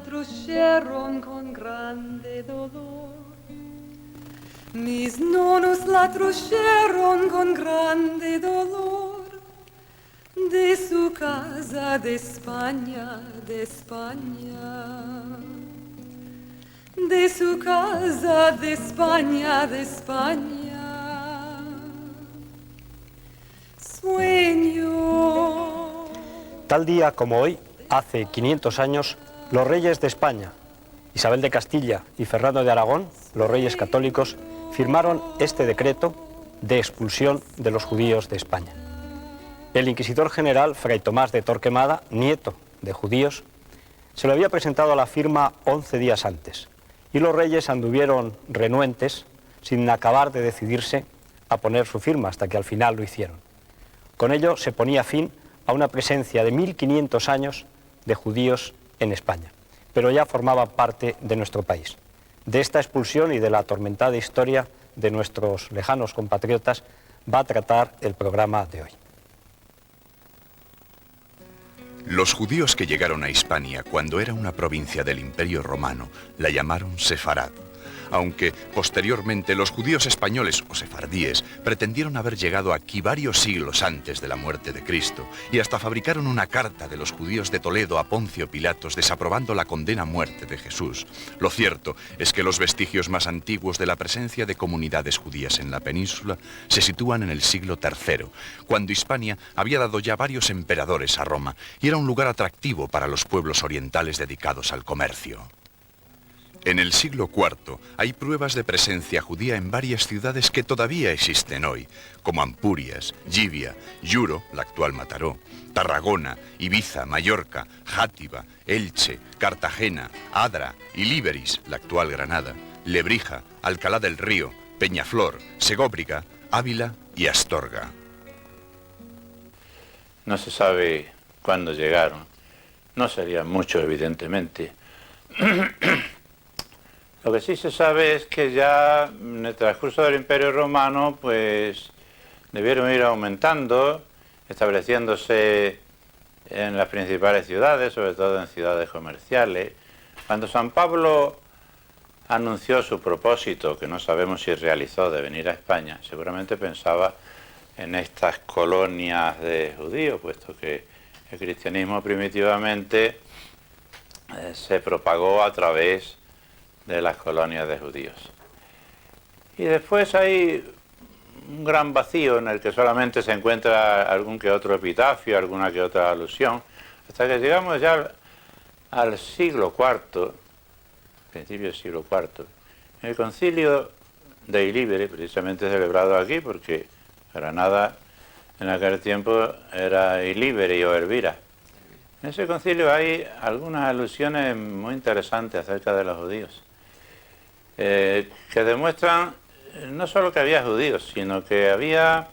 trusceron con grande dolor. Mis nonos la trusceron con grande dolor. De su casa de España, de España. De su casa de España, de España. Sueño. Tal día como hoy, hace 500 años, los reyes de España, Isabel de Castilla y Fernando de Aragón, los reyes católicos, firmaron este decreto de expulsión de los judíos de España. El inquisidor general, Fray Tomás de Torquemada, nieto de judíos, se lo había presentado a la firma 11 días antes, y los reyes anduvieron renuentes, sin acabar de decidirse a poner su firma, hasta que al final lo hicieron. Con ello se ponía fin a una presencia de 1500 años de judíos en España, pero ya formaban parte de nuestro país. De esta expulsión y de la atormentada historia de nuestros lejanos compatriotas va a tratar el programa de hoy. Los judíos que llegaron a Hispania cuando era una provincia del Imperio Romano la llamaron Sefarad, aunque posteriormente los judíos españoles o sefardíes pretendieron haber llegado aquí varios siglos antes de la muerte de Cristo y hasta fabricaron una carta de los judíos de Toledo a Poncio Pilatos desaprobando la condena a muerte de Jesús. Lo cierto es que los vestigios más antiguos de la presencia de comunidades judías en la península se sitúan en el siglo III, cuando Hispania había dado ya varios emperadores a Roma y era un lugar atractivo para los pueblos orientales dedicados al comercio. En el siglo IV hay pruebas de presencia judía en varias ciudades que todavía existen hoy, como Ampurias, Llivia, Lluro, la actual Mataró, Tarragona, Ibiza, Mallorca, Játiva, Elche, Cartagena, Adra y Líberis, la actual Granada, Lebrija, Alcalá del Río, Peñaflor, Segóbriga, Ávila y Astorga. No se sabe cuándo llegaron, no serían muchos evidentemente. Lo que sí se sabe es que ya en el transcurso del Imperio Romano pues debieron ir aumentando, estableciéndose en las principales ciudades, sobre todo en ciudades comerciales. Cuando San Pablo anunció su propósito, que no sabemos si realizó, de venir a España, seguramente pensaba en estas colonias de judíos, puesto que el cristianismo primitivamente se propagó a través de las colonias de judíos. Y después hay un gran vacío en el que solamente se encuentra algún que otro epitafio, alguna que otra alusión, hasta que llegamos ya al siglo IV, principio del siglo IV, en el concilio de Ilíbere, precisamente celebrado aquí, porque Granada en aquel tiempo era Ilíbere o Elvira. En ese concilio hay algunas alusiones muy interesantes acerca de los judíos, que demuestran no solo que había judíos, sino que había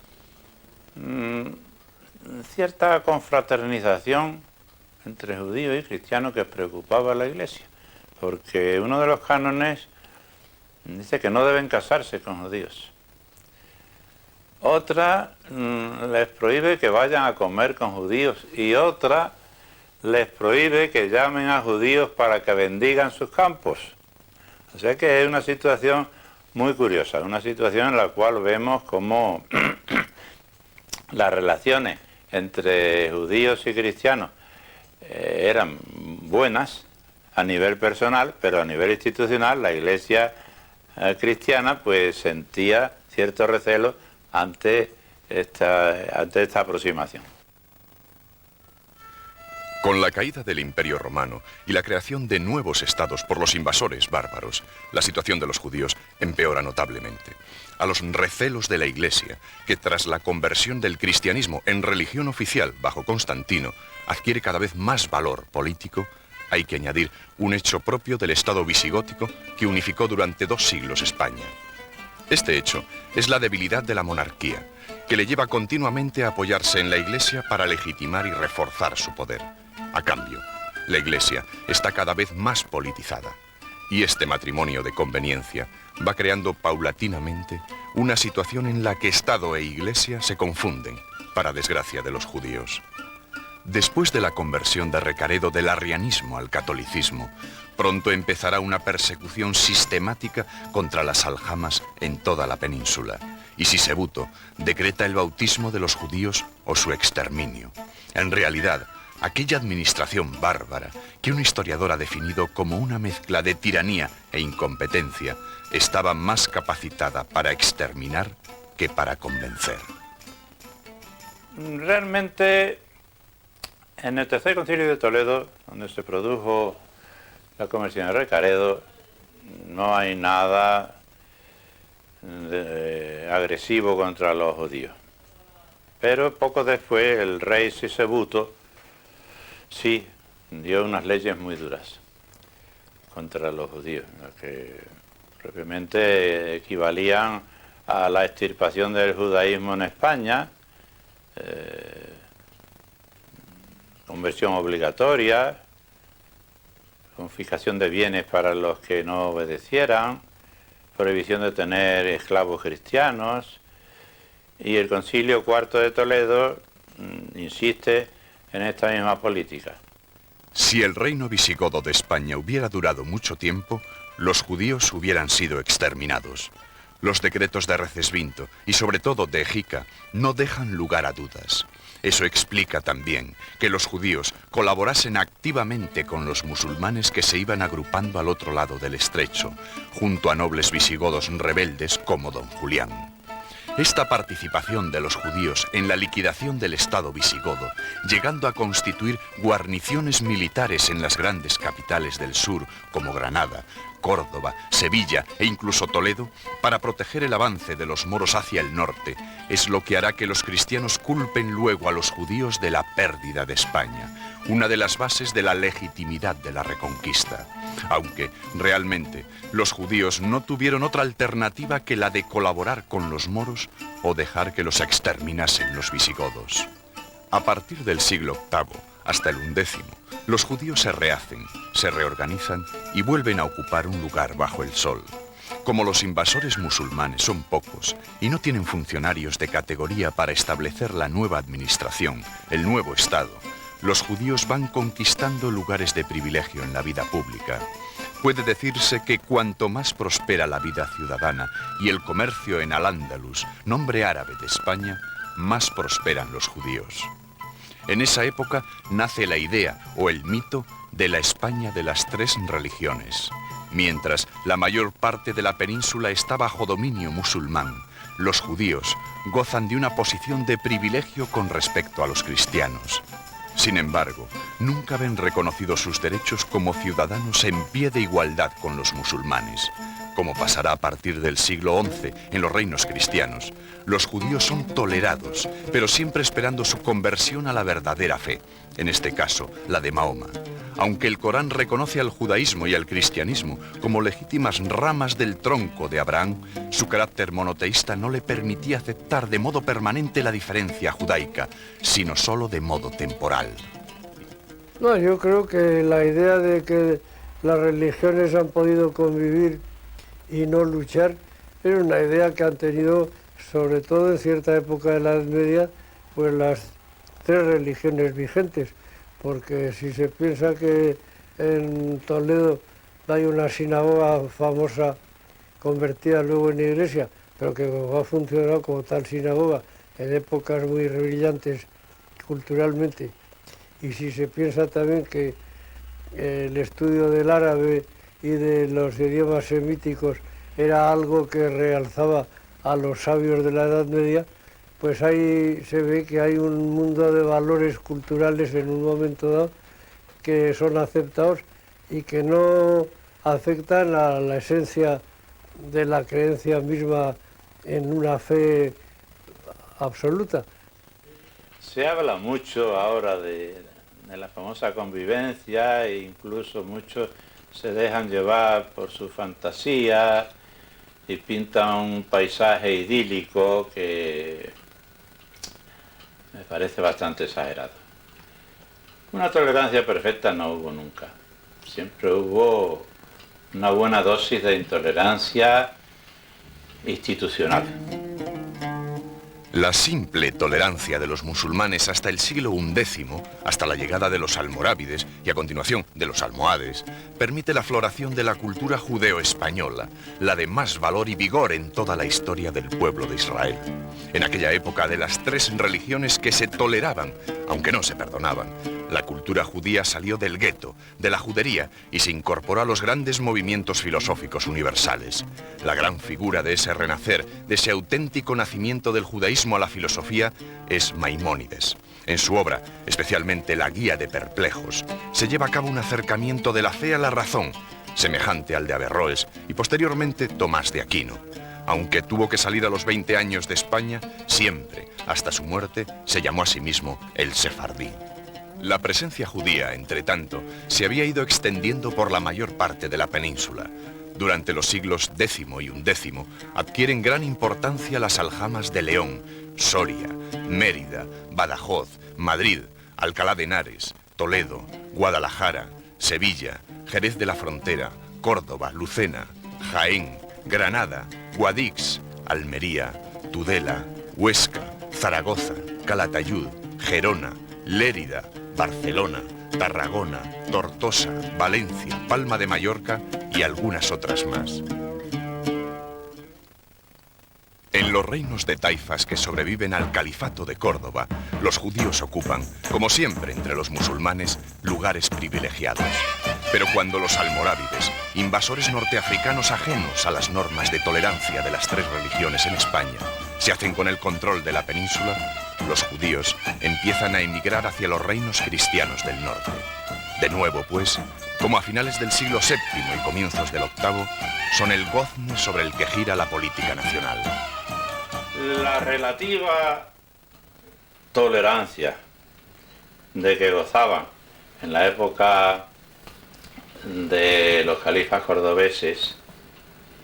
cierta confraternización entre judíos y cristianos que preocupaba a la Iglesia, porque uno de los cánones dice que no deben casarse con judíos. Otra les prohíbe que vayan a comer con judíos y otra les prohíbe que llamen a judíos para que bendigan sus campos. O sea que es una situación muy curiosa, una situación en la cual vemos cómo las relaciones entre judíos y cristianos eran buenas a nivel personal, pero a nivel institucional la Iglesia cristiana pues sentía cierto recelo ante esta aproximación. Con la caída del Imperio Romano y la creación de nuevos estados por los invasores bárbaros, la situación de los judíos empeora notablemente. A los recelos de la Iglesia, que tras la conversión del cristianismo en religión oficial bajo Constantino adquiere cada vez más valor político, hay que añadir un hecho propio del Estado visigótico que unificó durante 2 siglos España. Este hecho es la debilidad de la monarquía, que le lleva continuamente a apoyarse en la Iglesia para legitimar y reforzar su poder. A cambio, la Iglesia está cada vez más politizada y este matrimonio de conveniencia va creando paulatinamente una situación en la que Estado e Iglesia se confunden, para desgracia de los judíos. Después de la conversión de Recaredo del arrianismo al catolicismo, pronto empezará una persecución sistemática contra las aljamas en toda la península, y Sisebuto decreta el bautismo de los judíos o su exterminio. En realidad, aquella administración bárbara, que un historiador ha definido como una mezcla de tiranía e incompetencia, estaba más capacitada para exterminar que para convencer. Realmente, en el Tercer Concilio de Toledo, donde se produjo la conversión de Recaredo, no hay nada agresivo contra los judíos. Pero poco después el rey Sisebuto sí dio unas leyes muy duras contra los judíos, que propiamente equivalían a la extirpación del judaísmo en España, conversión obligatoria, confiscación de bienes para los que no obedecieran, prohibición de tener esclavos cristianos, y el Concilio IV de Toledo insiste en esta misma política. Si el reino visigodo de España hubiera durado mucho tiempo, los judíos hubieran sido exterminados. Los decretos de Recesvinto y sobre todo de Egica no dejan lugar a dudas. Eso explica también que los judíos colaborasen activamente con los musulmanes que se iban agrupando al otro lado del estrecho, junto a nobles visigodos rebeldes como don Julián. Esta participación de los judíos en la liquidación del Estado visigodo, llegando a constituir guarniciones militares en las grandes capitales del sur, como Granada, Córdoba, Sevilla e incluso Toledo, para proteger el avance de los moros hacia el norte, es lo que hará que los cristianos culpen luego a los judíos de la pérdida de España, una de las bases de la legitimidad de la reconquista. Aunque, realmente, los judíos no tuvieron otra alternativa que la de colaborar con los moros o dejar que los exterminasen los visigodos. A partir del siglo VIII hasta el XI, los judíos se rehacen, se reorganizan y vuelven a ocupar un lugar bajo el sol. Como los invasores musulmanes son pocos y no tienen funcionarios de categoría para establecer la nueva administración, el nuevo Estado, los judíos van conquistando lugares de privilegio en la vida pública. Puede decirse que cuanto más prospera la vida ciudadana y el comercio en Al-Ándalus, nombre árabe de España, más prosperan los judíos. En esa época nace la idea o el mito de la España de las tres religiones. Mientras la mayor parte de la península está bajo dominio musulmán, los judíos gozan de una posición de privilegio con respecto a los cristianos. Sin embargo, nunca ven reconocidos sus derechos como ciudadanos en pie de igualdad con los musulmanes. Como pasará a partir del siglo XI en los reinos cristianos, los judíos son tolerados, pero siempre esperando su conversión a la verdadera fe, en este caso, la de Mahoma. Aunque el Corán reconoce al judaísmo y al cristianismo como legítimas ramas del tronco de Abraham, su carácter monoteísta no le permitía aceptar de modo permanente la diferencia judaica, sino solo de modo temporal. No, yo creo que la idea de que las religiones han podido convivir y no luchar es una idea que han tenido, sobre todo en cierta época de la Edad Media, pues las tres religiones vigentes. Porque si se piensa que en Toledo hay una sinagoga famosa convertida luego en iglesia, pero que ha funcionado como tal sinagoga en épocas muy brillantes culturalmente, y si se piensa también que el estudio del árabe y de los idiomas semíticos era algo que realzaba a los sabios de la Edad Media, pues ahí se ve que hay un mundo de valores culturales en un momento dado que son aceptados y que no afectan a la esencia de la creencia misma en una fe absoluta. Se habla mucho ahora de la famosa convivencia e incluso muchos se dejan llevar por su fantasía y pintan un paisaje idílico que me parece bastante exagerado. Una tolerancia perfecta no hubo nunca. Siempre hubo una buena dosis de intolerancia institucional. La simple tolerancia de los musulmanes hasta el siglo XI, hasta la llegada de los almorávides y a continuación de los almohades, permite la floración de la cultura judeo-española, la de más valor y vigor en toda la historia del pueblo de Israel. En aquella época de las tres religiones que se toleraban, aunque no se perdonaban, la cultura judía salió del gueto, de la judería, y se incorporó a los grandes movimientos filosóficos universales. La gran figura de ese renacer, de ese auténtico nacimiento del judaísmo a la filosofía, es Maimónides. En su obra, especialmente la Guía de Perplejos, se lleva a cabo un acercamiento de la fe a la razón, semejante al de Averroes y posteriormente Tomás de Aquino. Aunque tuvo que salir a los 20 años de España, siempre, hasta su muerte, se llamó a sí mismo el sefardí. La presencia judía, entre tanto, se había ido extendiendo por la mayor parte de la península. Durante los siglos X y XI adquieren gran importancia las aljamas de León, Soria, Mérida, Badajoz, Madrid, Alcalá de Henares, Toledo, Guadalajara, Sevilla, Jerez de la Frontera, Córdoba, Lucena, Jaén, Granada, Guadix, Almería, Tudela, Huesca, Zaragoza, Calatayud, Gerona, Lérida, Barcelona, Tarragona, Tortosa, Valencia, Palma de Mallorca y algunas otras más. En los reinos de taifas que sobreviven al califato de Córdoba, los judíos ocupan, como siempre entre los musulmanes, lugares privilegiados. Pero cuando los almorávides, invasores norteafricanos ajenos a las normas de tolerancia de las tres religiones en España, se hacen con el control de la península, los judíos empiezan a emigrar hacia los reinos cristianos del norte. De nuevo, pues, como a finales del siglo VII y comienzos del VIII, son el gozne sobre el que gira la política nacional. La relativa tolerancia de que gozaban en la época de los califas cordobeses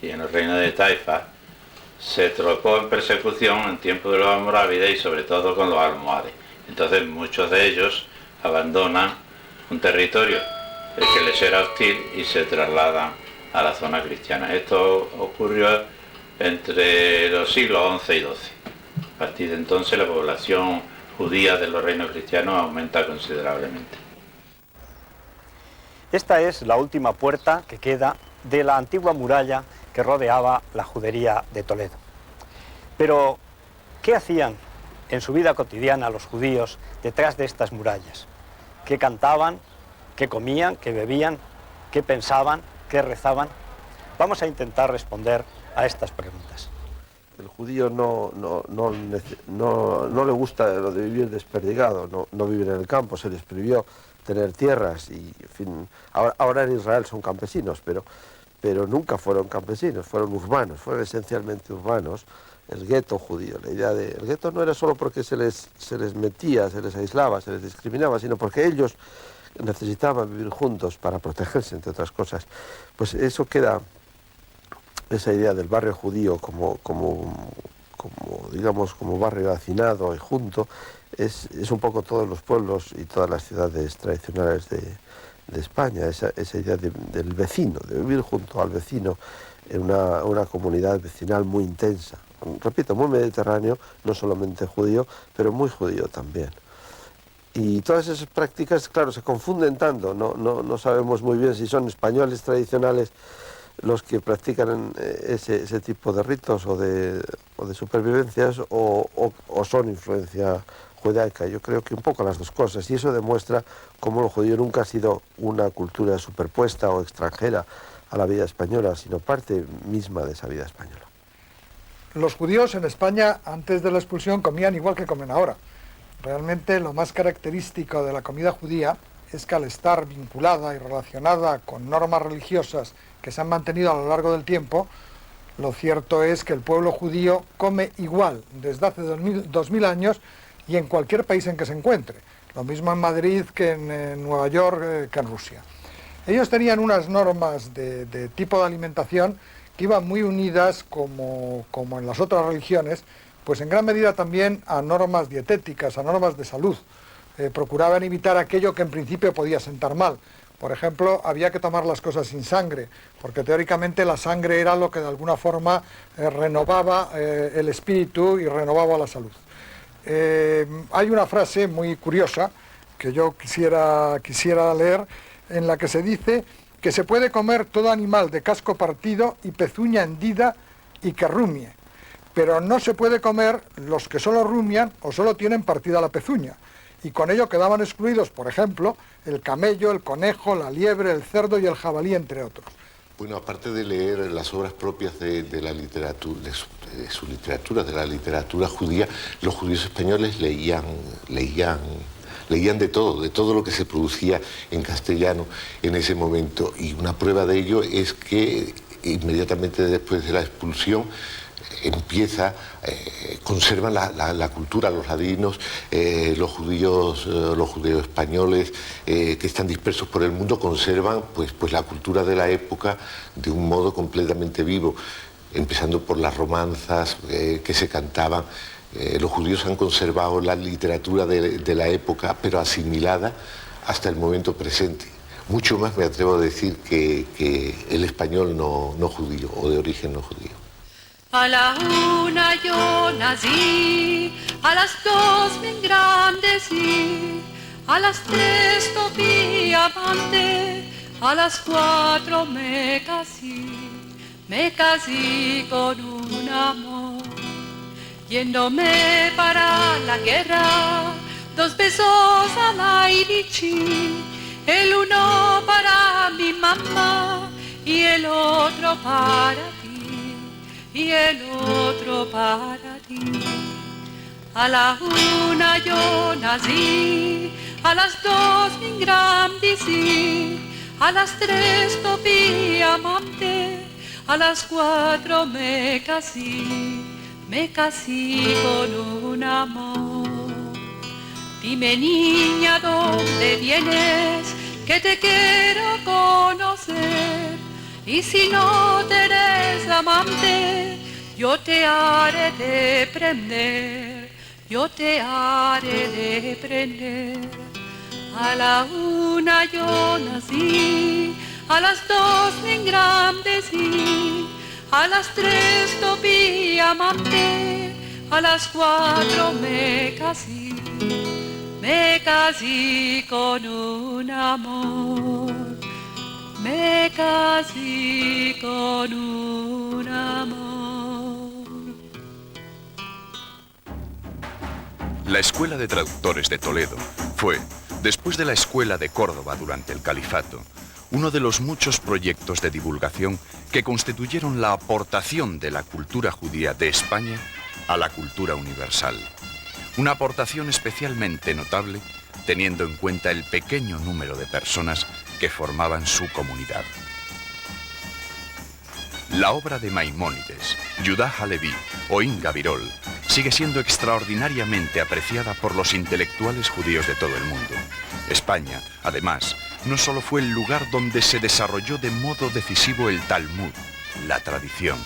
y en el reino de Taifa se trocó en persecución en tiempo de los almorávides y sobre todo con los almohades. Entonces muchos de ellos abandonan un territorio que les era hostil y se trasladan a la zona cristiana. Esto ocurrió entre los siglos XI y XII. A partir de entonces la población judía de los reinos cristianos aumenta considerablemente. Esta es la última puerta que queda de la antigua muralla que rodeaba la judería de Toledo. Pero, ¿qué hacían en su vida cotidiana los judíos detrás de estas murallas? ¿Qué cantaban? ¿Qué comían? ¿Qué bebían? ¿Qué pensaban? ¿Qué rezaban? Vamos a intentar responder a estas preguntas. El judío no le gusta lo de vivir desperdigado, no vivir en el campo, se les prohibió tener tierras y, en fin, ahora en Israel son campesinos, pero nunca fueron campesinos, fueron urbanos, fueron esencialmente urbanos. El gueto judío, la idea de... El gueto no era solo porque se les metía, se les aislaba, se les discriminaba, sino porque ellos necesitaban vivir juntos para protegerse, entre otras cosas. Pues eso queda, esa idea del barrio judío como barrio hacinado y junto, es un poco todos los pueblos y todas las ciudades tradicionales de España, esa idea del vecino, de vivir junto al vecino en una comunidad vecinal muy intensa. Repito, muy mediterráneo, no solamente judío, pero muy judío también. Y todas esas prácticas, claro, se confunden tanto, no sabemos muy bien si son españoles tradicionales los que practican ese tipo de ritos o de supervivencias o son influencia judaica. Yo creo que un poco las dos cosas, y eso demuestra cómo el judío nunca ha sido una cultura superpuesta o extranjera a la vida española, sino parte misma de esa vida española. Los judíos en España, antes de la expulsión, comían igual que comen ahora. Realmente lo más característico de la comida judía es que al estar vinculada y relacionada con normas religiosas que se han mantenido a lo largo del tiempo, lo cierto es que el pueblo judío come igual desde hace 2000 años y en cualquier país en que se encuentre. Lo mismo en Madrid que en Nueva York, que en Rusia. Ellos tenían unas normas de tipo de alimentación que iban muy unidas, como en las otras religiones, pues en gran medida también a normas dietéticas, a normas de salud. Procuraban evitar aquello que en principio podía sentar mal. Por ejemplo, había que tomar las cosas sin sangre, porque teóricamente la sangre era lo que de alguna forma renovaba el espíritu y renovaba la salud. Hay una frase muy curiosa que yo quisiera leer, en la que se dice que se puede comer todo animal de casco partido y pezuña hendida y que rumie, pero no se puede comer los que solo rumian o solo tienen partida la pezuña, y con ello quedaban excluidos, por ejemplo, el camello, el conejo, la liebre, el cerdo y el jabalí, entre otros. Bueno, aparte de leer las obras propias de la literatura, de su literatura, de la literatura judía, los judíos españoles leían de todo lo que se producía en castellano en ese momento. Y una prueba de ello es que inmediatamente después de la expulsión conservan la cultura, los ladinos, los judíos españoles que están dispersos por el mundo conservan pues la cultura de la época de un modo completamente vivo, empezando por las romanzas que se cantaban. Los judíos han conservado la literatura de la época, pero asimilada hasta el momento presente. Mucho más me atrevo a decir que el español no judío o de origen no judío. A la 1 yo nací, a las 2 me engrandecí, a las 3 topí amante, a las 4 me casé con un amor. Yéndome para la guerra, 2 besos al aire, el uno para mi mamá y el otro para ti, y el otro para ti. A la 1 yo nací, a las 2 me engrandecí, a las 3 topí amante, a las 4 me casé con un amor. Dime niña, ¿dónde vienes? Que te quiero conocer. Y si no te eres amante, yo te haré de prender, yo te haré de prender. A la 1 yo nací, a las 2 me engrandecí, a las 3 topí amante, a las 4 me casé con un amor, me casé con un amor. La Escuela de Traductores de Toledo fue, después de la Escuela de Córdoba durante el Califato, uno de los muchos proyectos de divulgación que constituyeron la aportación de la cultura judía de España a la cultura universal. Una aportación especialmente notable teniendo en cuenta el pequeño número de personas que formaban su comunidad. La obra de Maimónides, Judá Haleví o Inga Birol sigue siendo extraordinariamente apreciada por los intelectuales judíos de todo el mundo. España, además, no solo fue el lugar donde se desarrolló de modo decisivo el Talmud, la tradición,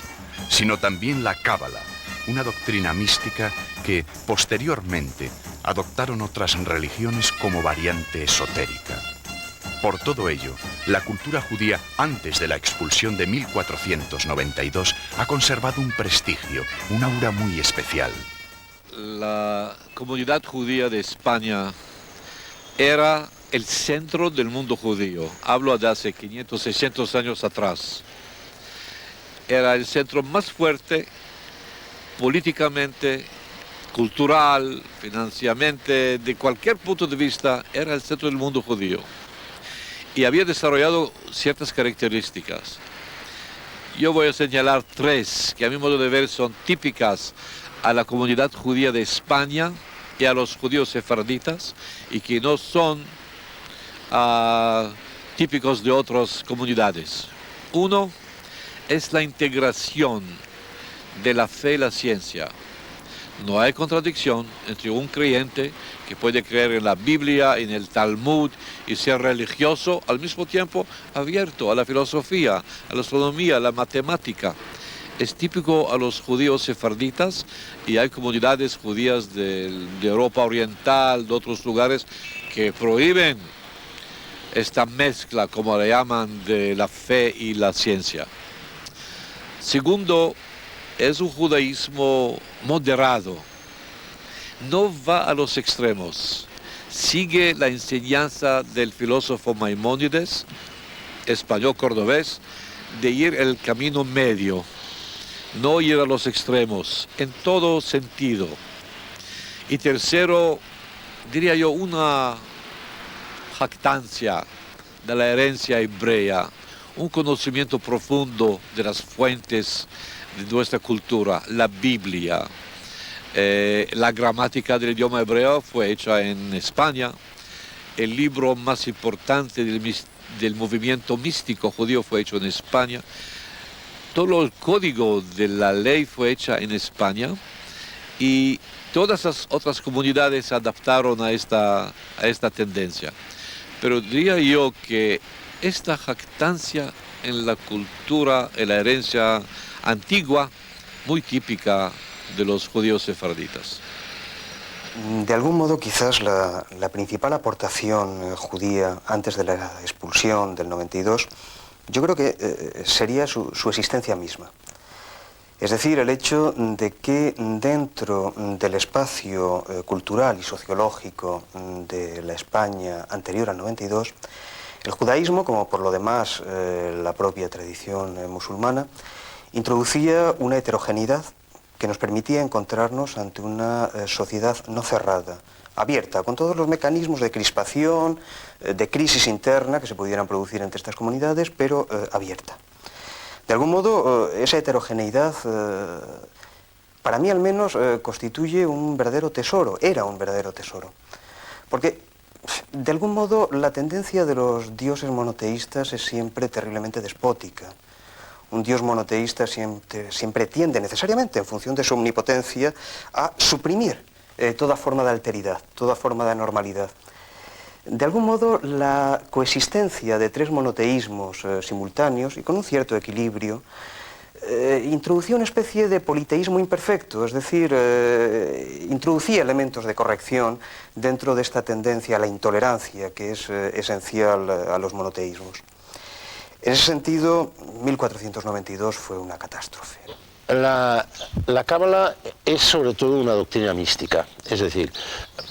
sino también la Cábala, una doctrina mística que, posteriormente, adoptaron otras religiones como variante esotérica. Por todo ello, la cultura judía antes de la expulsión de 1492 ha conservado un prestigio, un aura muy especial. La comunidad judía de España era el centro del mundo judío. Hablo de hace 500, 600 años atrás. Era el centro más fuerte políticamente, cultural, financieramente, de cualquier punto de vista, era el centro del mundo judío. Y había desarrollado ciertas características. Yo voy a señalar 3 que a mi modo de ver son típicas a la comunidad judía de España y a los judíos sefarditas y que no son típicos de otras comunidades. Uno es la integración de la fe y la ciencia. No hay contradicción entre un creyente que puede creer en la Biblia, en el Talmud y ser religioso, al mismo tiempo abierto a la filosofía, a la astronomía, a la matemática. Es típico a los judíos sefarditas y hay comunidades judías de Europa Oriental, de otros lugares, que prohíben esta mezcla, como le llaman, de la fe y la ciencia. Segundo, es un judaísmo moderado, no va a los extremos, sigue la enseñanza del filósofo Maimónides, español cordobés, de ir el camino medio, no ir a los extremos, en todo sentido. Y tercero, diría yo, una jactancia de la herencia hebrea, un conocimiento profundo de las fuentes de nuestra cultura, la Biblia. La gramática del idioma hebreo fue hecha en España. El libro más importante del movimiento místico judío fue hecho en España. Todo el código de la ley fue hecha en España y todas las otras comunidades se adaptaron a esta tendencia. Pero diría yo que esta jactancia en la cultura, en la herencia antigua, muy típica de los judíos sefarditas. De algún modo, quizás la principal aportación judía antes de la expulsión del 92, yo creo que sería su existencia misma. Es decir, el hecho de que dentro del espacio cultural y sociológico de la España anterior al 92, el judaísmo, como por lo demás la propia tradición musulmana, introducía una heterogeneidad que nos permitía encontrarnos ante una sociedad no cerrada, abierta, con todos los mecanismos de crispación, de crisis interna que se pudieran producir entre estas comunidades, pero abierta. De algún modo, esa heterogeneidad, para mí al menos, constituye un verdadero tesoro, era un verdadero tesoro. Porque, de algún modo, la tendencia de los dioses monoteístas es siempre terriblemente despótica. Un dios monoteísta siempre tiende necesariamente, en función de su omnipotencia, a suprimir toda forma de alteridad, toda forma de anormalidad. De algún modo, la coexistencia de tres monoteísmos simultáneos y con un cierto equilibrio introducía una especie de politeísmo imperfecto, es decir, introducía elementos de corrección dentro de esta tendencia a la intolerancia que es esencial a los monoteísmos. En ese sentido, 1492 fue una catástrofe. La Cábala es sobre todo una doctrina mística, es decir,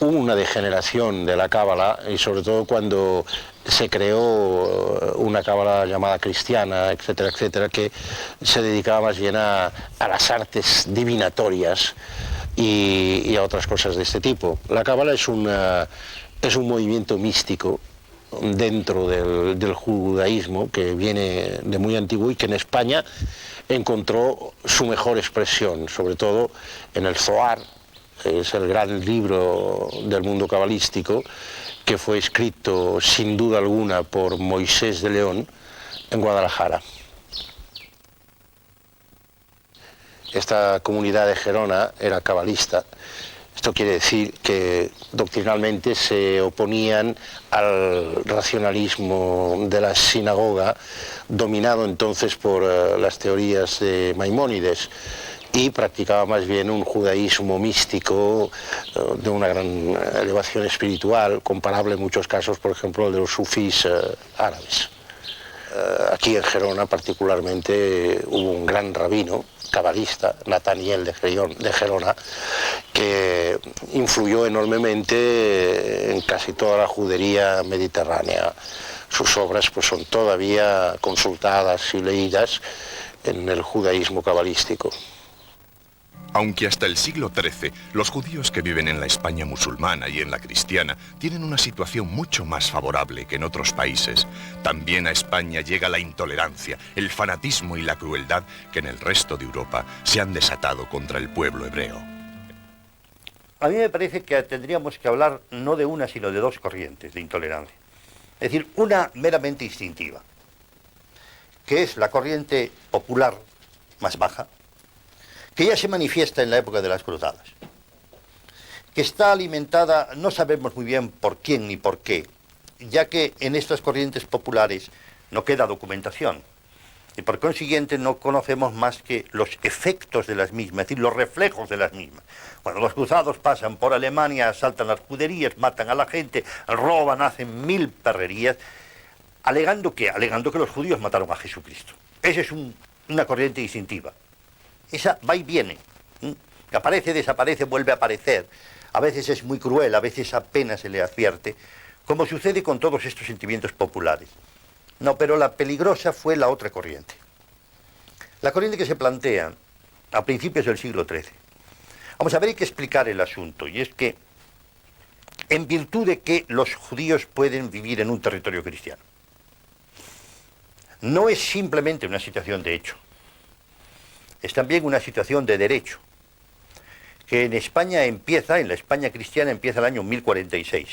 hubo una degeneración de la Cábala y sobre todo cuando se creó una Cábala llamada cristiana, etcétera, etcétera, que se dedicaba más bien a las artes divinatorias y a otras cosas de este tipo. La Cábala es un movimiento místico dentro del judaísmo que viene de muy antiguo y que en España encontró su mejor expresión, sobre todo en el Zohar, que es el gran libro del mundo cabalístico, que fue escrito sin duda alguna por Moisés de León en Guadalajara. Esta comunidad de Gerona era cabalista. Esto quiere decir que doctrinalmente se oponían al racionalismo de la sinagoga, dominado entonces por las teorías de Maimónides, y practicaba más bien un judaísmo místico de una gran elevación espiritual, comparable en muchos casos, por ejemplo, al de los sufís árabes. Aquí en Gerona particularmente hubo un gran rabino cabalista, Nataniel de Gerona, que influyó enormemente en casi toda la judería mediterránea. Sus obras pues, son todavía consultadas y leídas en el judaísmo cabalístico. Aunque hasta el siglo XIII, los judíos que viven en la España musulmana y en la cristiana tienen una situación mucho más favorable que en otros países, también a España llega la intolerancia, el fanatismo y la crueldad que en el resto de Europa se han desatado contra el pueblo hebreo. A mí me parece que tendríamos que hablar no de una, sino de dos corrientes de intolerancia. Es decir, una meramente instintiva, que es la corriente popular más baja, que ya se manifiesta en la época de las cruzadas, que está alimentada, no sabemos muy bien por quién ni por qué, ya que en estas corrientes populares no queda documentación, y por consiguiente no conocemos más que los efectos de las mismas, es decir, los reflejos de las mismas. Cuando los cruzados pasan por Alemania, asaltan las juderías, matan a la gente, roban, hacen mil perrerías, alegando que los judíos mataron a Jesucristo. Esa es una corriente distintiva. Esa va y viene. Aparece, desaparece, vuelve a aparecer. A veces es muy cruel, a veces apenas se le advierte, como sucede con todos estos sentimientos populares. No, pero la peligrosa fue la otra corriente. La corriente que se plantea a principios del siglo XIII. Vamos a ver, hay que explicar el asunto, y es que, en virtud de que los judíos pueden vivir en un territorio cristiano, no es simplemente una situación de hecho, es también una situación de derecho, que en España empieza, en la España cristiana empieza el año 1046,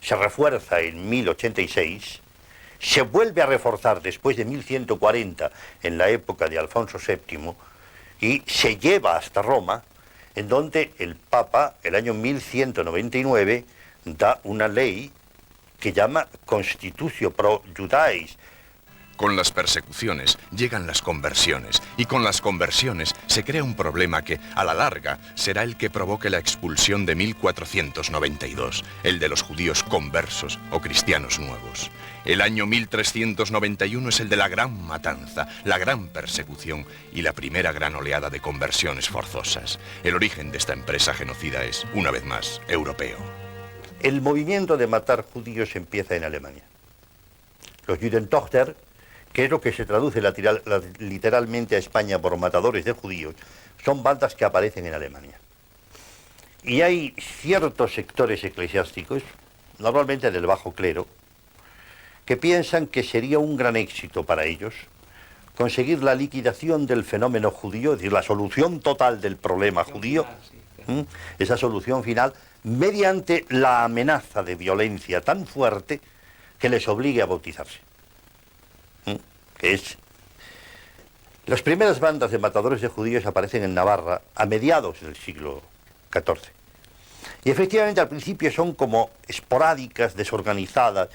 se refuerza en 1086, se vuelve a reforzar después de 1140 en la época de Alfonso VII y se lleva hasta Roma, en donde el Papa, el año 1199, da una ley que llama Constitutio pro Judaeis. Con las persecuciones llegan las conversiones, y con las conversiones se crea un problema que, a la larga, será el que provoque la expulsión de 1492, el de los judíos conversos o cristianos nuevos. El año 1391 es el de la gran matanza, la gran persecución y la primera gran oleada de conversiones forzosas. El origen de esta empresa genocida es, una vez más, europeo. El movimiento de matar judíos empieza en Alemania. Los Judentochter, que es lo que se traduce literalmente a España por matadores de judíos, son bandas que aparecen en Alemania. Y hay ciertos sectores eclesiásticos, normalmente del bajo clero, que piensan que sería un gran éxito para ellos conseguir la liquidación del fenómeno judío, es decir, la solución total del problema judío, esa solución final, mediante la amenaza de violencia tan fuerte que les obligue a bautizarse. Las primeras bandas de matadores de judíos aparecen en Navarra a mediados del siglo XIV. Y efectivamente al principio son como esporádicas, desorganizadas,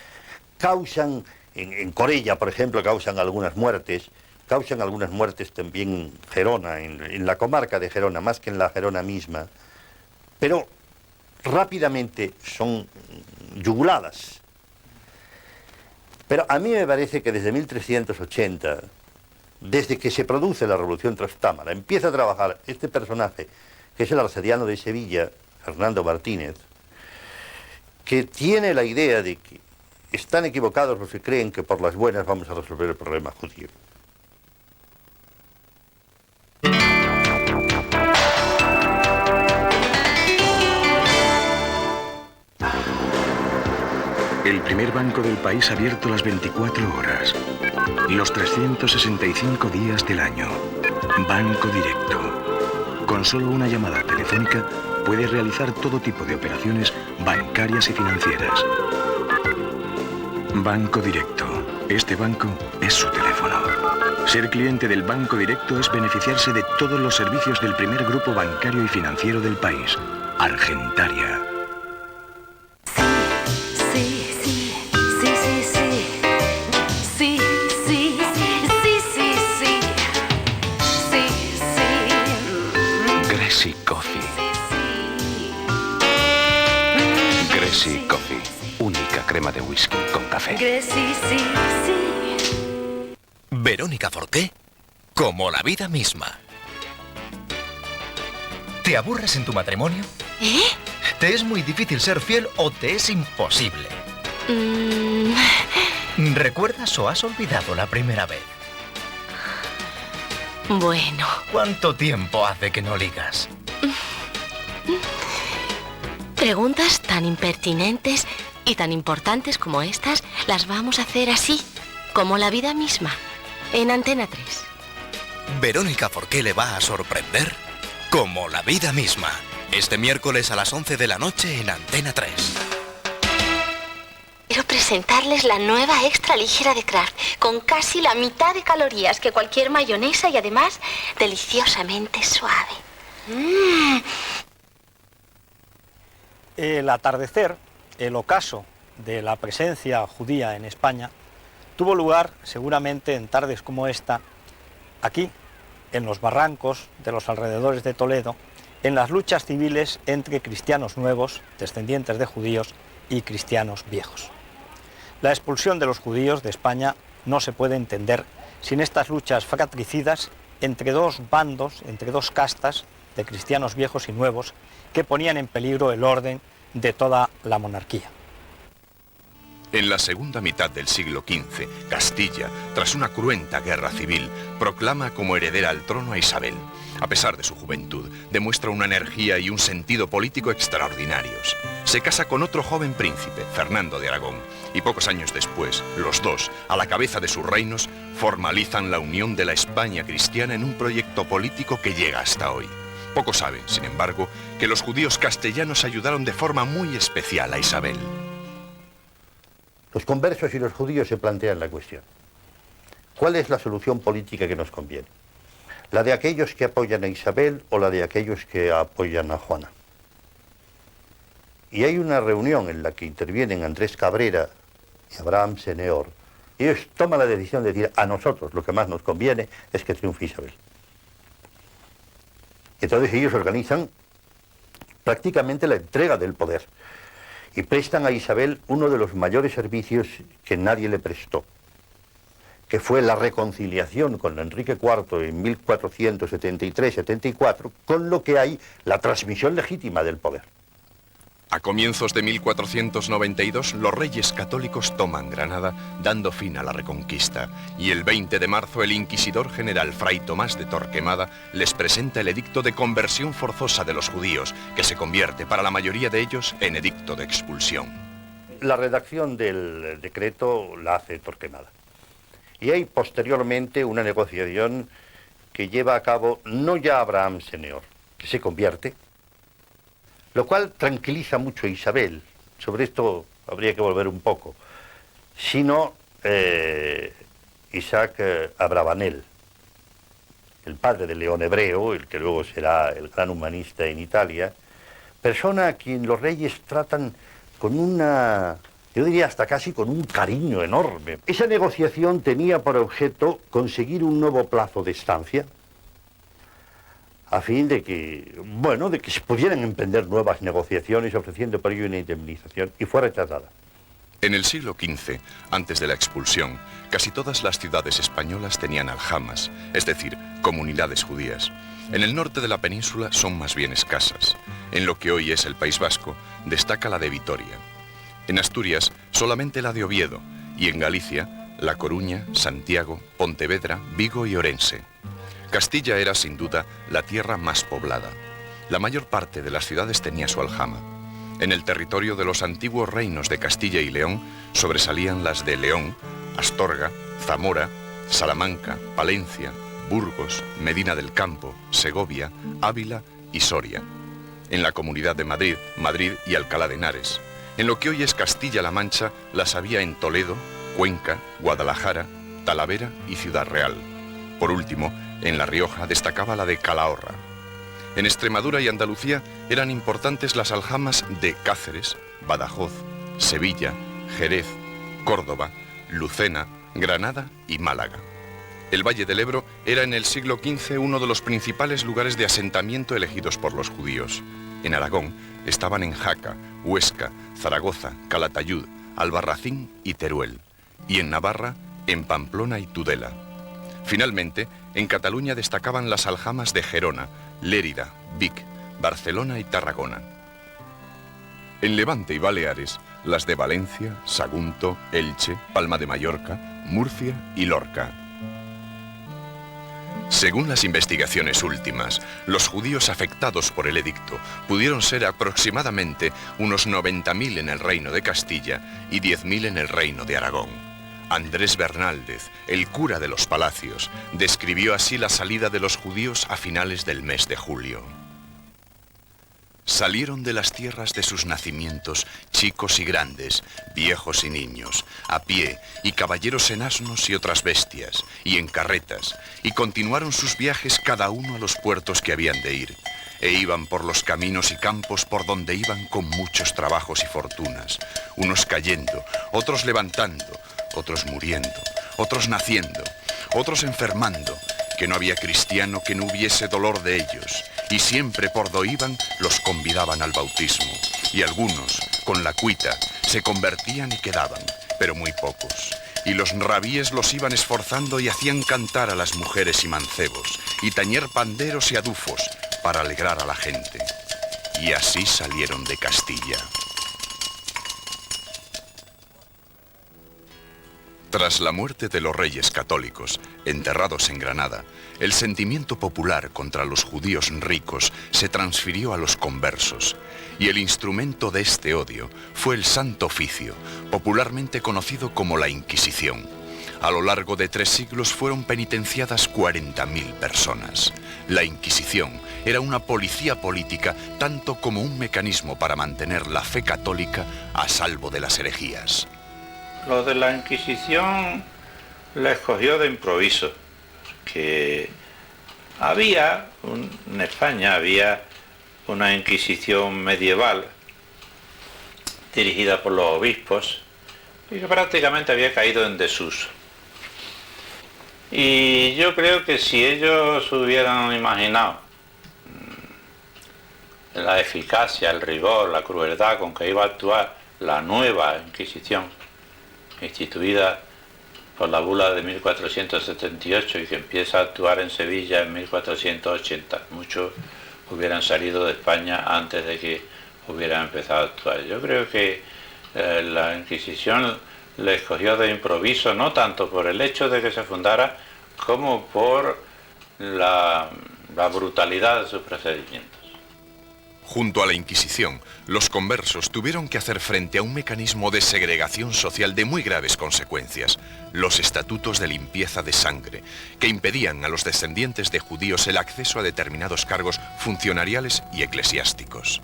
causan, en Corella por ejemplo, causan algunas muertes también en Gerona, en la comarca de Gerona, más que en la Gerona misma, pero rápidamente son yuguladas. Pero a mí me parece que desde 1380, desde que se produce la Revolución Trastámara, empieza a trabajar este personaje, que es el arcediano de Sevilla, Hernando Martínez, que tiene la idea de que están equivocados los que creen que por las buenas vamos a resolver el problema judío. El primer banco del país abierto las 24 horas, los 365 días del año. Banco Directo. Con solo una llamada telefónica puede realizar todo tipo de operaciones bancarias y financieras. Banco Directo. Este banco es su teléfono. Ser cliente del Banco Directo es beneficiarse de todos los servicios del primer grupo bancario y financiero del país, Argentaria. Gressy Coffee. Gressy Coffee. Única crema de whisky con café. Verónica Forqué, como la vida misma. ¿Te aburres en tu matrimonio? ¿Eh? ¿Te es muy difícil ser fiel o te es imposible? ¿Recuerdas o has olvidado la primera vez? Bueno. ¿Cuánto tiempo hace que no ligas? Preguntas tan impertinentes y tan importantes como estas las vamos a hacer así, como la vida misma, en Antena 3. Verónica Forqué le va a sorprender como la vida misma, este miércoles a las 11 de la noche en Antena 3. Quiero presentarles la nueva extra ligera de Kraft, con casi la mitad de calorías que cualquier mayonesa y además deliciosamente suave. El atardecer, el ocaso de la presencia judía en España, tuvo lugar seguramente en tardes como esta, aquí, en los barrancos de los alrededores de Toledo, en las luchas civiles entre cristianos nuevos, descendientes de judíos, y cristianos viejos. La expulsión de los judíos de España no se puede entender sin estas luchas fratricidas entre dos bandos, entre dos castas de cristianos viejos y nuevos que ponían en peligro el orden de toda la monarquía. En la segunda mitad del siglo XV, Castilla, tras una cruenta guerra civil, proclama como heredera al trono a Isabel. A pesar de su juventud, demuestra una energía y un sentido político extraordinarios. Se casa con otro joven príncipe, Fernando de Aragón, y pocos años después, los dos, a la cabeza de sus reinos, formalizan la unión de la España cristiana en un proyecto político que llega hasta hoy. Pocos saben, sin embargo, que los judíos castellanos ayudaron de forma muy especial a Isabel. Los conversos y los judíos se plantean la cuestión. ¿Cuál es la solución política que nos conviene? ¿La de aquellos que apoyan a Isabel o la de aquellos que apoyan a Juana? Y hay una reunión en la que intervienen Andrés Cabrera y Abraham Seneor. Y ellos toman la decisión de decir, a nosotros lo que más nos conviene es que triunfe Isabel. Entonces ellos organizan prácticamente la entrega del poder y prestan a Isabel uno de los mayores servicios que nadie le prestó, que fue la reconciliación con Enrique IV en 1473-74, con lo que hay la transmisión legítima del poder. A comienzos de 1492, los reyes católicos toman Granada, dando fin a la Reconquista, y el 20 de marzo el inquisidor general Fray Tomás de Torquemada les presenta el edicto de conversión forzosa de los judíos, que se convierte para la mayoría de ellos en edicto de expulsión. La redacción del decreto la hace Torquemada. Y hay posteriormente una negociación que lleva a cabo no ya Abraham Seneor, que se convierte, lo cual tranquiliza mucho a Isabel. Sobre esto habría que volver un poco. Sino Isaac Abravanel, el padre de León Hebreo, el que luego será el gran humanista en Italia, persona a quien los reyes tratan con una, yo diría hasta casi con un cariño enorme. Esa negociación tenía por objeto conseguir un nuevo plazo de estancia, a fin de que, bueno, de que se pudieran emprender nuevas negociaciones ofreciendo por ello una indemnización, y fue rechazada. En el siglo XV, antes de la expulsión, casi todas las ciudades españolas tenían aljamas, es decir, comunidades judías. En el norte de la península son más bien escasas. En lo que hoy es el País Vasco, destaca la de Vitoria. En Asturias, solamente la de Oviedo, y en Galicia, La Coruña, Santiago, Pontevedra, Vigo y Orense. Castilla era, sin duda, la tierra más poblada. La mayor parte de las ciudades tenía su aljama. En el territorio de los antiguos reinos de Castilla y León sobresalían las de León, Astorga, Zamora, Salamanca, Palencia, Burgos, Medina del Campo, Segovia, Ávila y Soria. En la Comunidad de Madrid, Madrid y Alcalá de Henares. En lo que hoy es Castilla-La Mancha las había en Toledo, Cuenca, Guadalajara, Talavera y Ciudad Real. Por último, en La Rioja destacaba la de Calahorra. En Extremadura y Andalucía eran importantes las aljamas de Cáceres, Badajoz, Sevilla, Jerez, Córdoba, Lucena, Granada y Málaga. El Valle del Ebro era en el siglo XV uno de los principales lugares de asentamiento elegidos por los judíos. En Aragón estaban en Jaca, Huesca, Zaragoza, Calatayud, Albarracín y Teruel. Y en Navarra, en Pamplona y Tudela. Finalmente, en Cataluña destacaban las aljamas de Gerona, Lérida, Vic, Barcelona y Tarragona. En Levante y Baleares, las de Valencia, Sagunto, Elche, Palma de Mallorca, Murcia y Lorca. Según las investigaciones últimas, los judíos afectados por el edicto pudieron ser aproximadamente unos 90.000 en el reino de Castilla y 10.000 en el reino de Aragón. Andrés Bernaldez, el cura de los Palacios, describió así la salida de los judíos a finales del mes de julio. Salieron de las tierras de sus nacimientos chicos y grandes, viejos y niños, a pie, y caballeros en asnos y otras bestias, y en carretas, y continuaron sus viajes cada uno a los puertos que habían de ir, e iban por los caminos y campos por donde iban con muchos trabajos y fortunas, unos cayendo, otros levantando, otros muriendo, otros naciendo, otros enfermando, que no había cristiano que no hubiese dolor de ellos, y siempre por do iban los convidaban al bautismo, y algunos, con la cuita, se convertían y quedaban, pero muy pocos. Y los rabíes los iban esforzando y hacían cantar a las mujeres y mancebos, y tañer panderos y adufos para alegrar a la gente. Y así salieron de Castilla. Tras la muerte de los reyes católicos, enterrados en Granada, el sentimiento popular contra los judíos ricos se transfirió a los conversos, y el instrumento de este odio fue el Santo Oficio, popularmente conocido como la Inquisición. A lo largo de 3 siglos fueron penitenciadas 40.000 personas. La Inquisición era una policía política tanto como un mecanismo para mantener la fe católica a salvo de las herejías. Lo de la Inquisición la escogió de improviso, que en España había una Inquisición medieval dirigida por los obispos y que prácticamente había caído en desuso. Y yo creo que si ellos hubieran imaginado la eficacia, el rigor, la crueldad con que iba a actuar la nueva Inquisición, instituida por la bula de 1478 y que empieza a actuar en Sevilla en 1480. Muchos hubieran salido de España antes de que hubieran empezado a actuar. Yo creo que la Inquisición le escogió de improviso, no tanto por el hecho de que se fundara, como por la brutalidad de sus procedimientos. Junto a la Inquisición, los conversos tuvieron que hacer frente a un mecanismo de segregación social de muy graves consecuencias, los estatutos de limpieza de sangre, que impedían a los descendientes de judíos el acceso a determinados cargos funcionariales y eclesiásticos.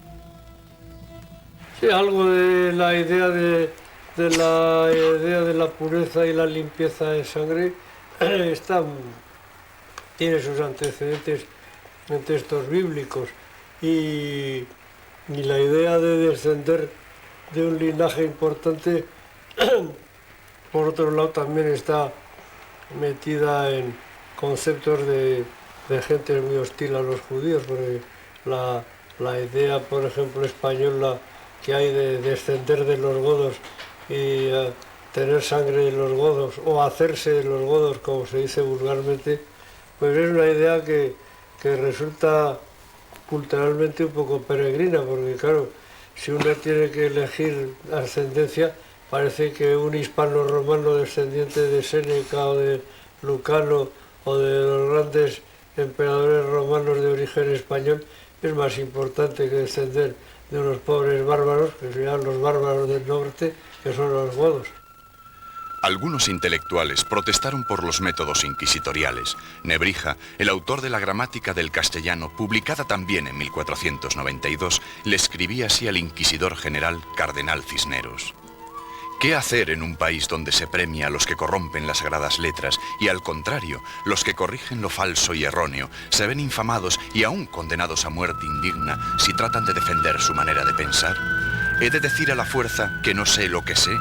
Sí, algo de la idea de la pureza y la limpieza de sangre tiene sus antecedentes en textos bíblicos. Y la idea de descender de un linaje importante, por otro lado, también está metida en conceptos de gente muy hostil a los judíos, porque la idea, por ejemplo, española que hay de descender de los godos y tener sangre de los godos, o hacerse de los godos, como se dice vulgarmente, pues es una idea que resulta culturalmente un poco peregrina, porque claro, si uno tiene que elegir ascendencia, parece que un hispano-romano descendiente de Séneca o de Lucano o de los grandes emperadores romanos de origen español es más importante que descender de unos pobres bárbaros, que serían los bárbaros del norte, que son los godos. Algunos intelectuales protestaron por los métodos inquisitoriales. Nebrija, el autor de la Gramática del Castellano, publicada también en 1492, le escribía así al inquisidor general Cardenal Cisneros: ¿qué hacer en un país donde se premia a los que corrompen las sagradas letras y, al contrario, los que corrigen lo falso y erróneo se ven infamados y aún condenados a muerte indigna si tratan de defender su manera de pensar? ¿He de decir a la fuerza que no sé lo que sé?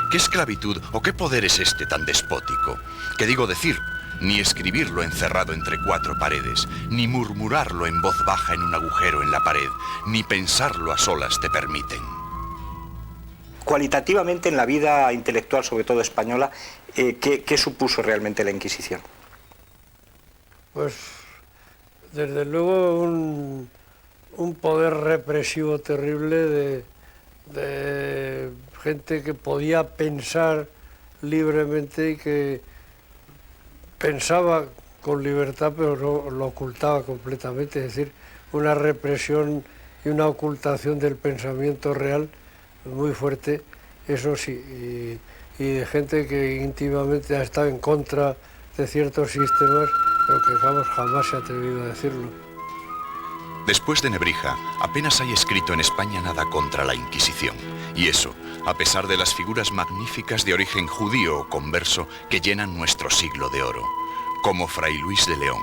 ¿Qué esclavitud o qué poder es este tan despótico? ¿Qué digo decir? Ni escribirlo encerrado entre 4 paredes, ni murmurarlo en voz baja en un agujero en la pared, ni pensarlo a solas te permiten. Cualitativamente en la vida intelectual, sobre todo española, ¿qué supuso realmente la Inquisición? Pues desde luego un poder represivo terrible de gente que podía pensar libremente y que pensaba con libertad, pero no lo ocultaba completamente, es decir, una represión y una ocultación del pensamiento real muy fuerte, eso sí, y de gente que íntimamente ha estado en contra de ciertos sistemas, pero que jamás se ha atrevido a decirlo. Después de Nebrija, apenas hay escrito en España nada contra la Inquisición, y eso, a pesar de las figuras magníficas de origen judío o converso que llenan nuestro siglo de oro, como Fray Luis de León,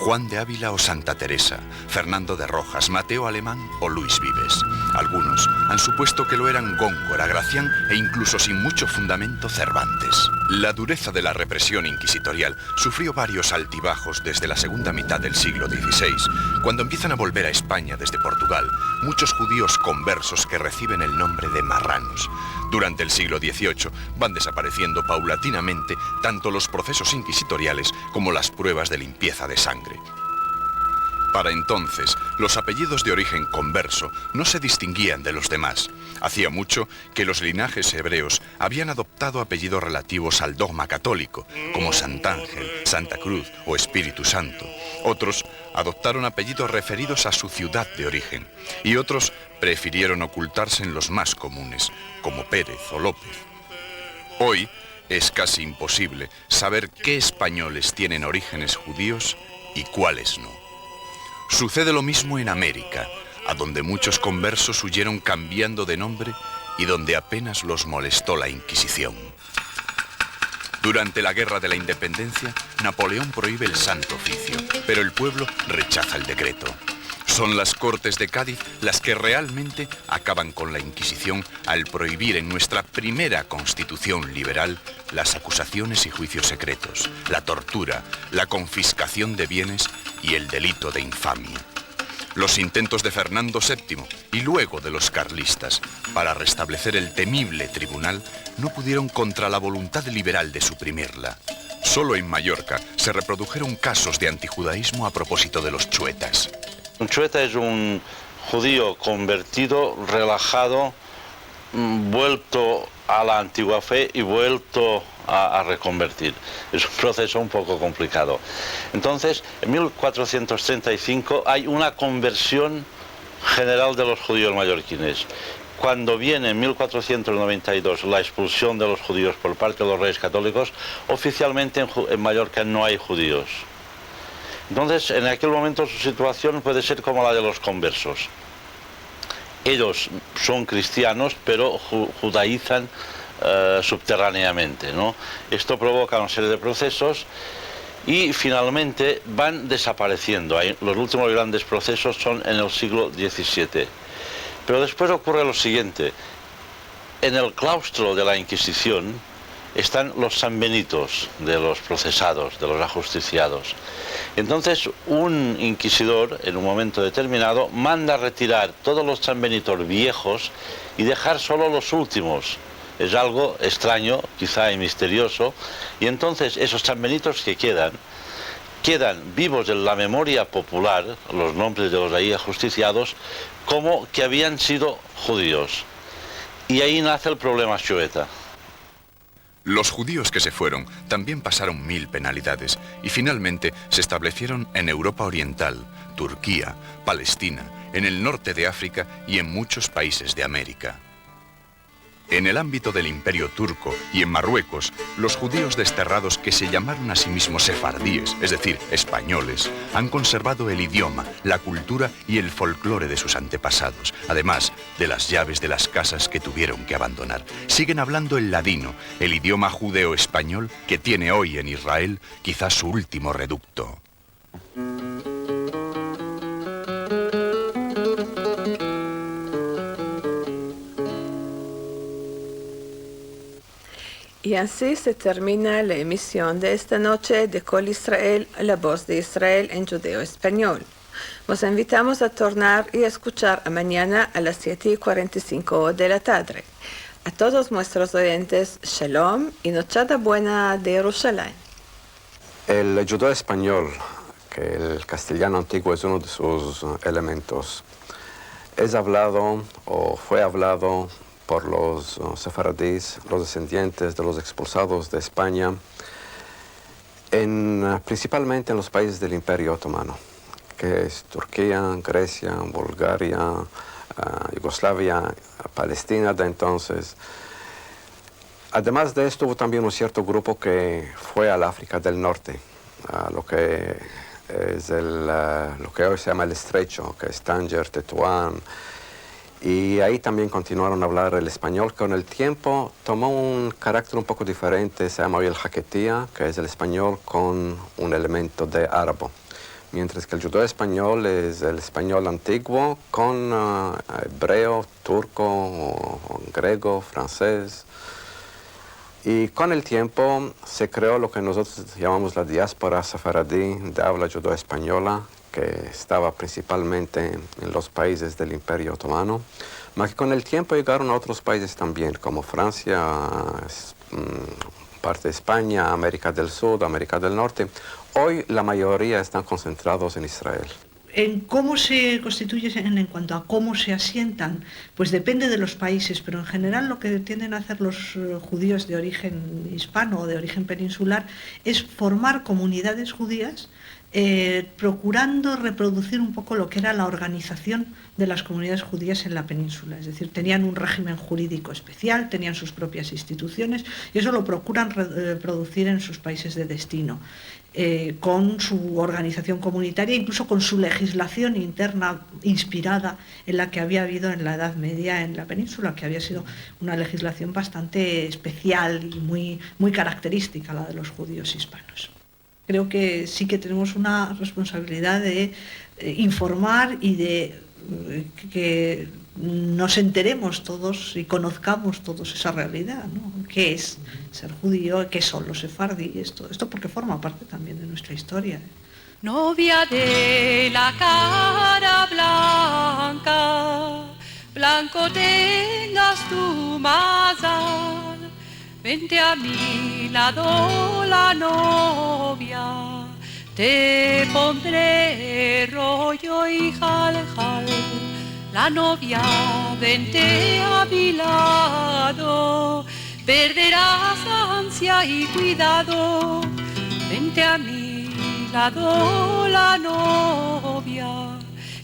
Juan de Ávila o Santa Teresa, Fernando de Rojas, Mateo Alemán o Luis Vives. Algunos han supuesto que lo eran Góngora, Gracián e incluso sin mucho fundamento Cervantes. La dureza de la represión inquisitorial sufrió varios altibajos desde la segunda mitad del siglo XVI, cuando empiezan a volver a España desde Portugal muchos judíos conversos que reciben el nombre de marranos. Durante el siglo XVIII van desapareciendo paulatinamente tanto los procesos inquisitoriales como las pruebas de limpieza de sangre. Para entonces, los apellidos de origen converso no se distinguían de los demás. Hacía mucho que los linajes hebreos habían adoptado apellidos relativos al dogma católico, como Santángel, Santa Cruz o Espíritu Santo. Otros adoptaron apellidos referidos a su ciudad de origen, y otros prefirieron ocultarse en los más comunes, como Pérez o López. Hoy es casi imposible saber qué españoles tienen orígenes judíos y cuáles no. Sucede lo mismo en América, a donde muchos conversos huyeron cambiando de nombre y donde apenas los molestó la Inquisición. Durante la Guerra de la Independencia, Napoleón prohíbe el Santo Oficio, pero el pueblo rechaza el decreto. Son las Cortes de Cádiz las que realmente acaban con la Inquisición al prohibir en nuestra primera Constitución liberal las acusaciones y juicios secretos, la tortura, la confiscación de bienes y el delito de infamia. Los intentos de Fernando VII y luego de los carlistas para restablecer el temible tribunal no pudieron contra la voluntad liberal de suprimirla. Solo en Mallorca se reprodujeron casos de antijudaísmo a propósito de los chuetas. Un chueta es un judío convertido, relajado, vuelto a la antigua fe y vuelto a reconvertir. Es un proceso un poco complicado. Entonces, en 1435 hay una conversión general de los judíos mallorquines. Cuando viene en 1492 la expulsión de los judíos por parte de los reyes católicos, oficialmente en Mallorca no hay judíos. Entonces, en aquel momento su situación puede ser como la de los conversos. Ellos son cristianos, pero judaizan subterráneamente, ¿no? Esto provoca una serie de procesos y finalmente van desapareciendo. Los últimos grandes procesos son en el siglo XVII. Pero después ocurre lo siguiente. En el claustro de la Inquisición están los sanbenitos de los procesados, de los ajusticiados. Entonces, un inquisidor, en un momento determinado, manda retirar todos los sanbenitos viejos y dejar solo los últimos. Es algo extraño, quizá y misterioso, y entonces esos sanbenitos que quedan vivos en la memoria popular, los nombres de los ahí ajusticiados, como que habían sido judíos. Y ahí nace el problema chueta. Los judíos que se fueron también pasaron 1000 penalidades y finalmente se establecieron en Europa Oriental, Turquía, Palestina, en el norte de África y en muchos países de América. En el ámbito del Imperio Turco y en Marruecos, los judíos desterrados que se llamaron a sí mismos sefardíes, es decir, españoles, han conservado el idioma, la cultura y el folclore de sus antepasados, además de las llaves de las casas que tuvieron que abandonar. Siguen hablando el ladino, el idioma judeo-español que tiene hoy en Israel quizás su último reducto. Y así se termina la emisión de esta noche de Col Israel, la voz de Israel en judeo-español. Os invitamos a tornar y a escuchar mañana a las 7:45 de la tarde. A todos nuestros oyentes, Shalom y Nochada Buena de Jerusalén. El judeo español, que el castellano antiguo es uno de sus elementos, es hablado o fue hablado por los sefaradíes, los descendientes de los expulsados de España, principalmente en los países del Imperio Otomano, que es Turquía, Grecia, Bulgaria, Yugoslavia, Palestina de entonces. Además de esto, hubo también un cierto grupo que fue al África del Norte, a lo que es lo que hoy se llama el Estrecho, que es Tánger, Tetuán. Y ahí también continuaron a hablar el español, que con el tiempo tomó un carácter un poco diferente, se llama hoy el jaquetía, que es el español con un elemento de árabe. Mientras que el judeo español es el español antiguo con hebreo, turco, o griego, francés. Y con el tiempo se creó lo que nosotros llamamos la diáspora sefaradí de habla judeo-española, que estaba principalmente en los países del Imperio Otomano, pero que con el tiempo llegaron a otros países también, como Francia, parte de España, América del Sur, América del Norte. Hoy la mayoría están concentrados en Israel. En cómo se constituye en cuanto a cómo se asientan, pues depende de los países, pero en general lo que tienden a hacer los judíos de origen hispano o de origen peninsular es formar comunidades judías, procurando reproducir un poco lo que era la organización de las comunidades judías en la península. Es decir, tenían un régimen jurídico especial, tenían sus propias instituciones y eso lo procuran reproducir en sus países de destino. Con su organización comunitaria, incluso con su legislación interna inspirada en la que había habido en la Edad Media en la península, que había sido una legislación bastante especial y muy característica, la de los judíos hispanos. Creo que sí que tenemos una responsabilidad de informar y de que nos enteremos todos y conozcamos todos esa realidad, ¿no? ¿Qué es ser judío? ¿Qué son los sefardíes? Todo esto porque forma parte también de nuestra historia. Novia de la cara blanca, blanco tengas tu mazal, vente a mi lado la novia, te pondré rollo y jal. La novia, vente a mi lado, perderás ansia y cuidado. Vente a mi lado, la novia,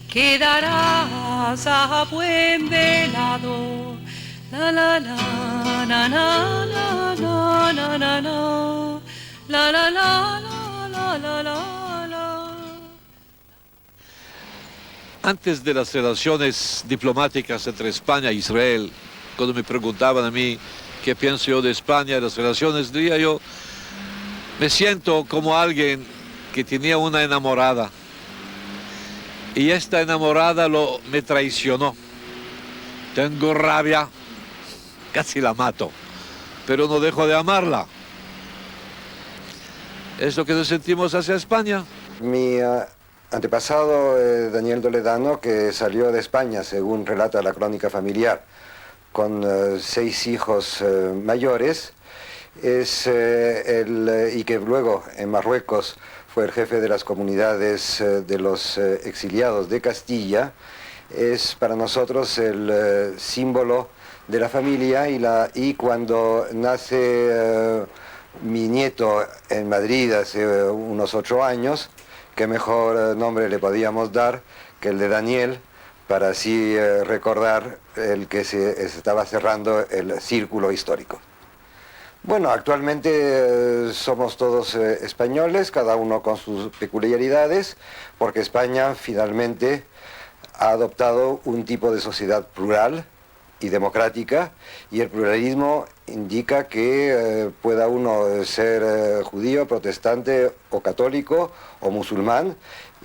quedarás a buen velado. La la la na na na na na na na, la la la la la la. Antes de las relaciones diplomáticas entre España e Israel, cuando me preguntaban a mí qué pienso yo de España y las relaciones, diría yo, me siento como alguien que tenía una enamorada y esta enamorada me traicionó. Tengo rabia, casi la mato, pero no dejo de amarla. Es lo que nos sentimos hacia España. Mi antepasado, Daniel Toledano, que salió de España, según relata la crónica familiar, con 6 hijos mayores, y que luego en Marruecos fue el jefe de las comunidades de los exiliados de Castilla, es para nosotros el símbolo de la familia, y cuando nace mi nieto en Madrid hace unos 8 años, qué mejor nombre le podíamos dar que el de Daniel, para así recordar el que se estaba cerrando el círculo histórico. Bueno, actualmente somos todos españoles, cada uno con sus peculiaridades, porque España finalmente ha adoptado un tipo de sociedad plural y democrática, y el pluralismo indica que pueda uno ser judío, protestante o católico o musulmán,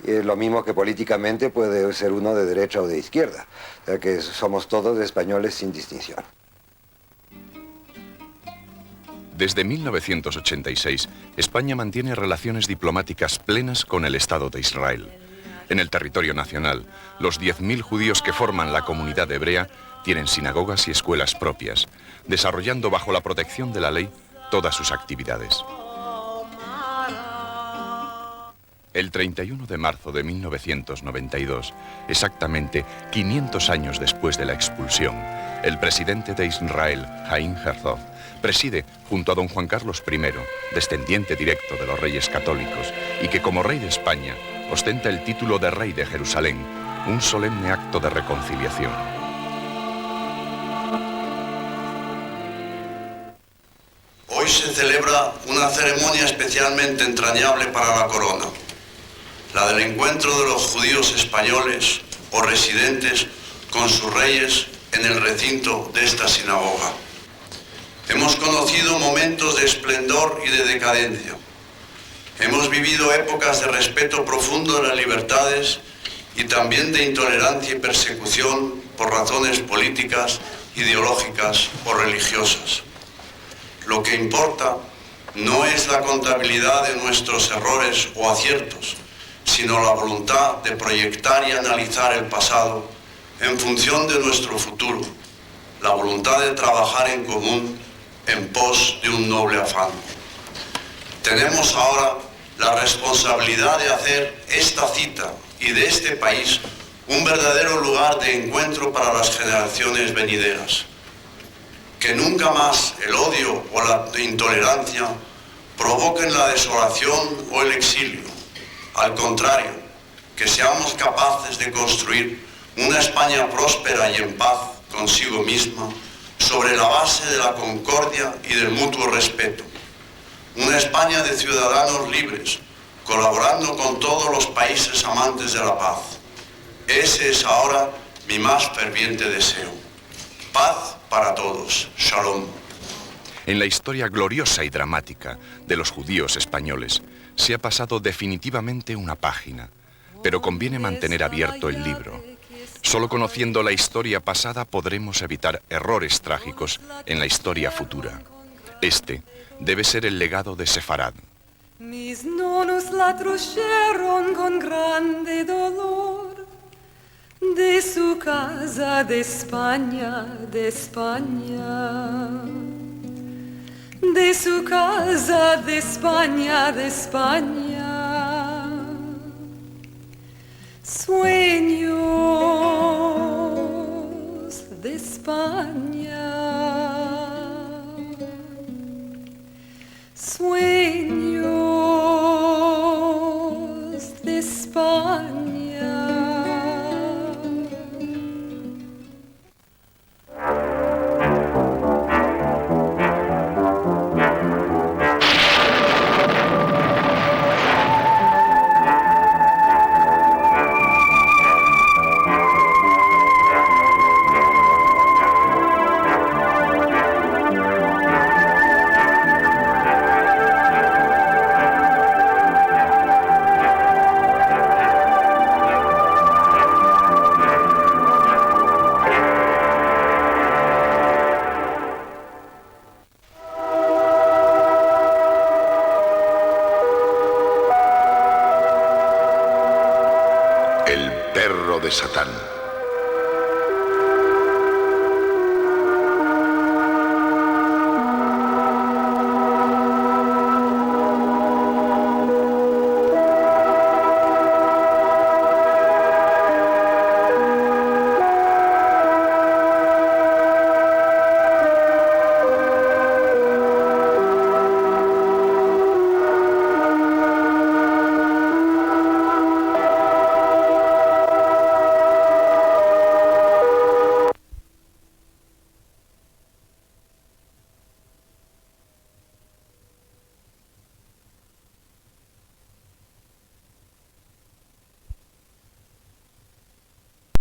lo mismo que políticamente puede ser uno de derecha o de izquierda, o sea que somos todos españoles sin distinción. Desde 1986, España mantiene relaciones diplomáticas plenas con el Estado de Israel. En el territorio nacional, los 10.000 judíos que forman la comunidad hebrea tienen sinagogas y escuelas propias, desarrollando bajo la protección de la ley todas sus actividades. El 31 de marzo de 1992, exactamente 500 años después de la expulsión, el presidente de Israel, Haim Herzog, preside junto a don Juan Carlos I, descendiente directo de los reyes católicos, y que como rey de España ostenta el título de rey de Jerusalén, un solemne acto de reconciliación. Hoy se celebra una ceremonia especialmente entrañable para la corona, la del encuentro de los judíos españoles o residentes con sus reyes en el recinto de esta sinagoga. Hemos conocido momentos de esplendor y de decadencia. Hemos vivido épocas de respeto profundo de las libertades y también de intolerancia y persecución por razones políticas, ideológicas o religiosas. Lo que importa no es la contabilidad de nuestros errores o aciertos, sino la voluntad de proyectar y analizar el pasado en función de nuestro futuro, la voluntad de trabajar en común en pos de un noble afán. Tenemos ahora la responsabilidad de hacer esta cita y de este país un verdadero lugar de encuentro para las generaciones venideras. Que nunca más el odio o la intolerancia provoquen la desolación o el exilio. Al contrario, que seamos capaces de construir una España próspera y en paz consigo misma sobre la base de la concordia y del mutuo respeto. Una España de ciudadanos libres, colaborando con todos los países amantes de la paz. Ese es ahora mi más ferviente deseo. Paz para todos. Shalom. En la historia gloriosa y dramática de los judíos españoles se ha pasado definitivamente una página, pero conviene mantener abierto el libro. Solo conociendo la historia pasada podremos evitar errores trágicos en la historia futura. Este debe ser el legado de Sefarad. Mis nonos la trujeron con grande dolor de su casa de España, de España. De su casa de España, de España. Sueños de España. Sueños de España. El perro de Satán.